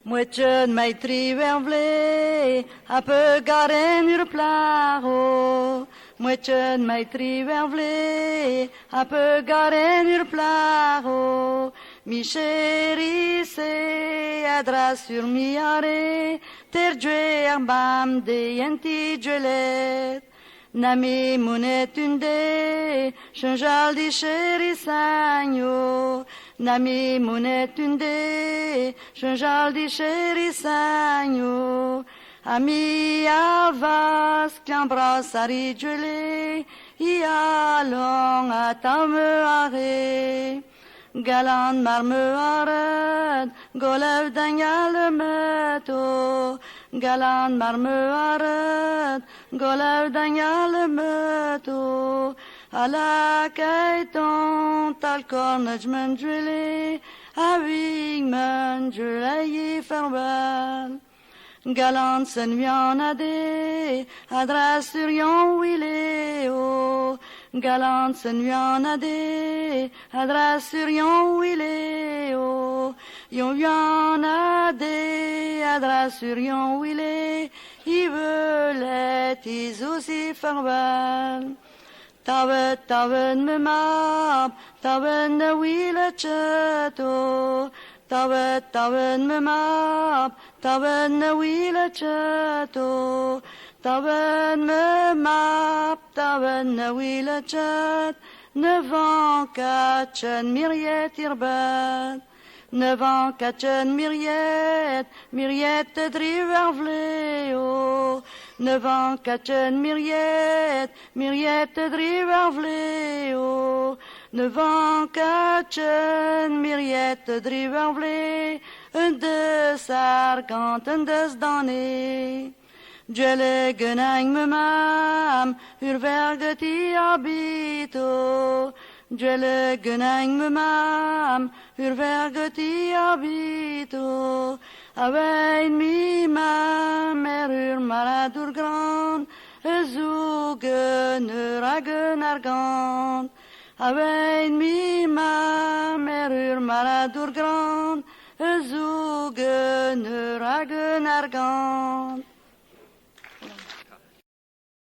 Moetjen mij triwer vle, a peu garen ur plaro. Moetjen mij triwer vle, a peu garen ur plaro. Mi chéri se adra sur mi are, ter djouer bam de yenti djelet. Nami munet unde, chanjal di chéri sagno. Nami munet unde, chanjal di chéri sagno. Ami avas, cliambras ari djele, I allons à tameare. Galant marmeuaret, golev dangal meto. Galant marmeuaret, golev dangal meto. Ala kaiton tal cornage menjule, avig menjule ferbal. Galant sen vianade, adras sur yon wileo. Galant sen vianade, adras sur yon wileo. Yon vianade, adras sur yon wile, I velet is aussi ferbal. Taven me map, taven de wile cheto. Taven me map, taven de wile cheto. Taven me map, taven de wile chet. Nevan kachen miriet irbat. Nevan kachen miriet, miriet driver vleo. Nevan kachen miriet, miriet driver vleo. Nevan kachen miriet driver vle. Un des argant, un des donné. Djele genang me mam, urverget I habito. Djele genang me mam, urverget I habito. Avein mi mam, ur maladur grand, zogen uragen argant. Avein mi mam, ur maladur grand, zogen uragen